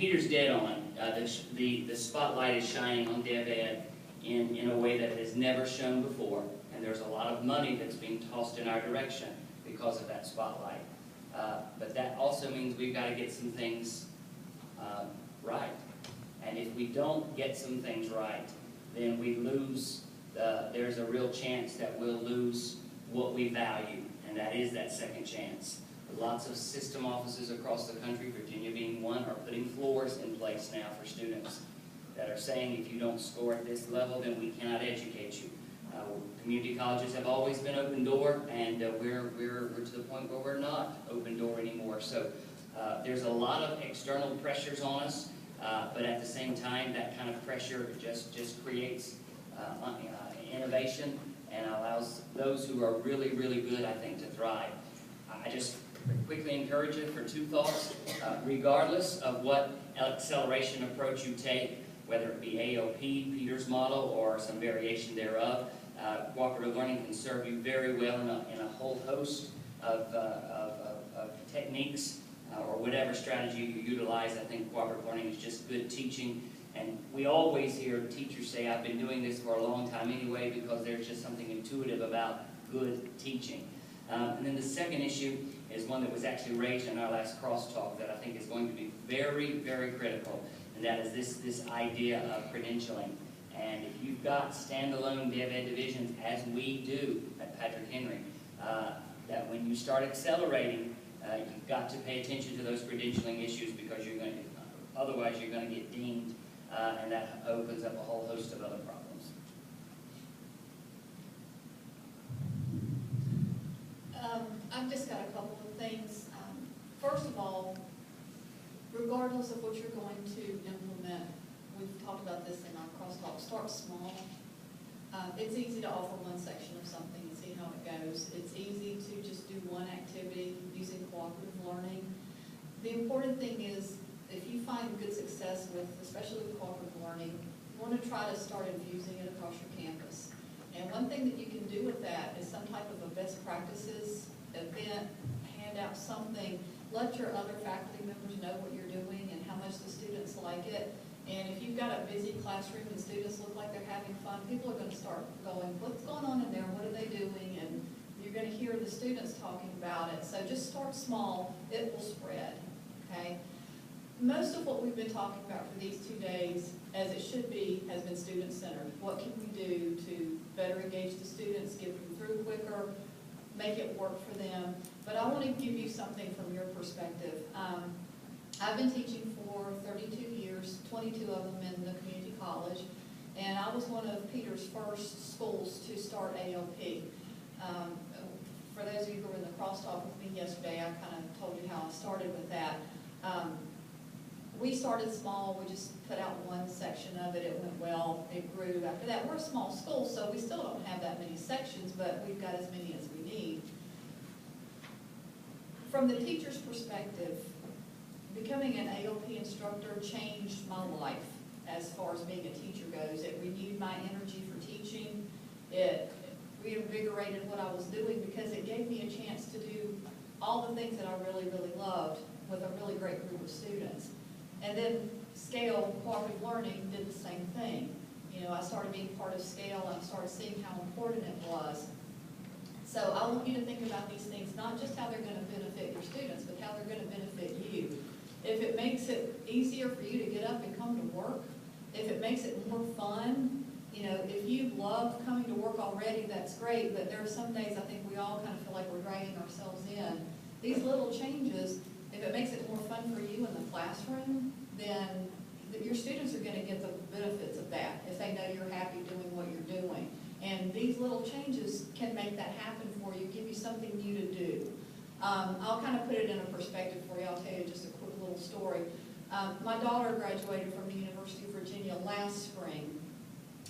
Peter's dead on. The spotlight is shining on Dev Ed in a way that it has never shown before, and there's a lot of money that's being tossed in our direction because of that spotlight. But that also means we've got to get some things right. And if we don't get some things right, then we lose, there's a real chance that we'll lose what we value, and that is that second chance. Lots of system offices across the country, Virginia being one, are putting floors in place now for students that are saying if you don't score at this level, then we cannot educate you. Community colleges have always been open door, and we're to the point where we're not open door anymore. So there's a lot of external pressures on us, but at the same time, that kind of pressure just creates innovation and allows those who are really, really good, I think, to thrive. I just quickly encourage you for two thoughts. Regardless of what acceleration approach you take, whether it be AOP, Peter's model, or some variation thereof, cooperative learning can serve you very well in a whole host of techniques or whatever strategy you utilize. I think cooperative learning is just good teaching. And we always hear teachers say, I've been doing this for a long time anyway, because there's just something intuitive about good teaching. And then the second issue is one that was actually raised in our last crosstalk that I think is going to be very, very critical, and that is this idea of credentialing. And if you've got standalone Dev Ed divisions, as we do at Patrick Henry, that when you start accelerating, you've got to pay attention to those credentialing issues, because you're going to, otherwise you're going to get deemed, and that opens up a whole host of other problems. I've just got a couple of things. First of all, regardless of what you're going to implement, we've talked about this in our crosstalk, start small. It's easy to offer one section of something and see how it goes. It's easy to just do one activity using cooperative learning. The important thing is, if you find good success with, especially with cooperative learning, you want to try to start infusing it across your campus. And one thing that you can do with that is some type of a best practices event, hand out something, let your other faculty members know what you're doing and how much the students like it. And if you've got a busy classroom and students look like they're having fun, people are going to start going, what's going on in there, what are they doing? And you're going to hear the students talking about it. So just start small, it will spread, okay? Most of what we've been talking about for these 2 days, as it should be, has been student-centered. What can we do to better engage the students, get them through quicker, make it work for them? But I want to give you something from your perspective. I've been teaching for 32 years, 22 of them in the community college, and I was one of Peter's first schools to start ALP. For those of you who were in the crosstalk with me yesterday, I kind of told you how I started with that. We started small. We just put out one section of it. It went well. It grew. After that, we're a small school, so we still don't have that many sections, but we've got as many as we need. From the teacher's perspective, becoming an AOP instructor changed my life as far as being a teacher goes. It renewed my energy for teaching. It reinvigorated what I was doing, because it gave me a chance to do all the things that I really, really loved with a really great group of students. And then Scale Cooperative Learning did the same thing. You know, I started being part of Scale, and I started seeing how important it was. So I want you to think about these things, not just how they're going to benefit your students, but how they're going to benefit you. If it makes it easier for you to get up and come to work, if it makes it more fun, you know, if you love coming to work already, that's great, but there are some days I think we all kind of feel like we're dragging ourselves in. These little changes, if it makes it more fun for you in the classroom, then your students are going to get the benefits of that if they know you're happy doing what you're doing. And these little changes can make that happen for you, give you something new to do. I'll kind of put it in a perspective for you. I'll tell you just a quick little story. My daughter graduated from the University of Virginia last spring,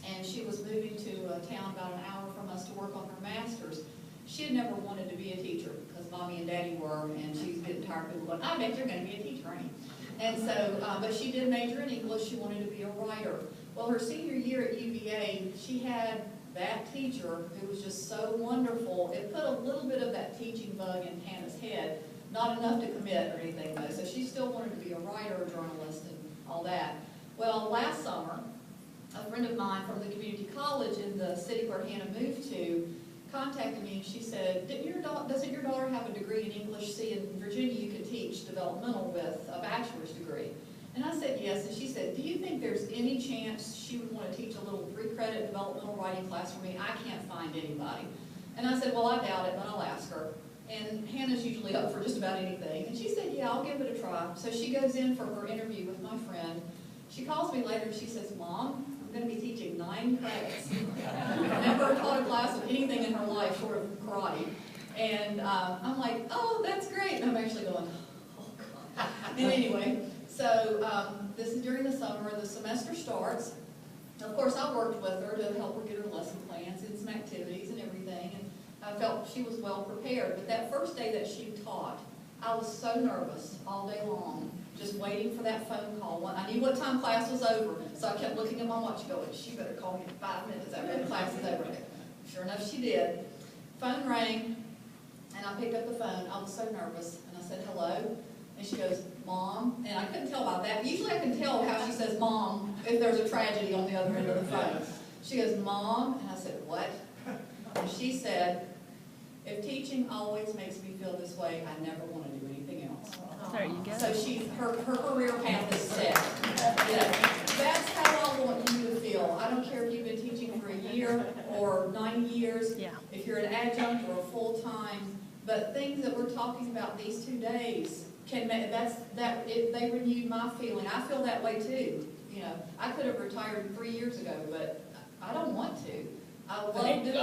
and she was moving to a town about an hour from us to work on her master's. She had never wanted to be a teacher, because Mommy and Daddy were, and she's getting tired of people going, I bet you're going to be a teacher, ain't you? And so, but she did major in English. She wanted to be a writer. Well, her senior year at UVA, she had that teacher who was just so wonderful. It put a little bit of that teaching bug in Hannah's head, not enough to commit or anything though. So she still wanted to be a writer, a journalist, and all that. Well, last summer, a friend of mine from the community college in the city where Hannah moved to contacted me, and she said, doesn't your daughter have a degree in English? See, in Virginia you could teach developmental with a bachelor's degree. And I said yes, and she said, do you think there's any chance she would want to teach a little 3-credit developmental writing class for me? I can't find anybody. And I said, well, I doubt it, but I'll ask her. And Hannah's usually up for just about anything. And she said, yeah, I'll give it a try. So she goes in for her interview with my friend. She calls me later and she says, Mom, I'm going to be teaching 9 credits. Never taught a class of anything in her life short of karate. And I'm like, oh, that's great. And I'm actually going, oh, God. And anyway, so this is during the summer. The semester starts. Of course, I worked with her to help her get her lesson plans and some activities and everything. And I felt she was well prepared. But that first day that she taught, I was so nervous all day long, just waiting for that phone call. I knew what time class was over, so I kept looking at my watch going, she better call me in 5 minutes after the class is over. Sure enough, she did. Phone rang, and I picked up the phone. I was so nervous, and I said, hello. And she goes, Mom, and I couldn't tell by that. Usually I can tell how she says Mom if there's a tragedy on the other end of the phone. She goes, Mom, and I said, what? And she said, if teaching always makes me feel this way, I never want to do anything else. There you go. So her career path is set. That's how I want you to feel. I don't care if you've been teaching for a year or 9 years, if you're an adjunct or a full-time, but things that we're talking about these 2 days can make, they renewed my feeling. I feel that way too. You know, I could have retired 3 years ago, but I don't want to. I love doing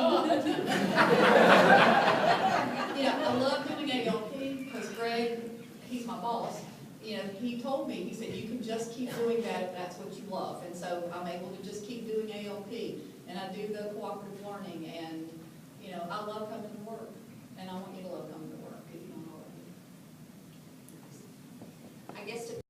I love doing ALP because Greg, he's my boss. You know, he told me, he said, you can just keep doing that if that's what you love. And so I'm able to just keep doing ALP. And I do the cooperative learning. And, you know, I love coming to work. And I want you to love coming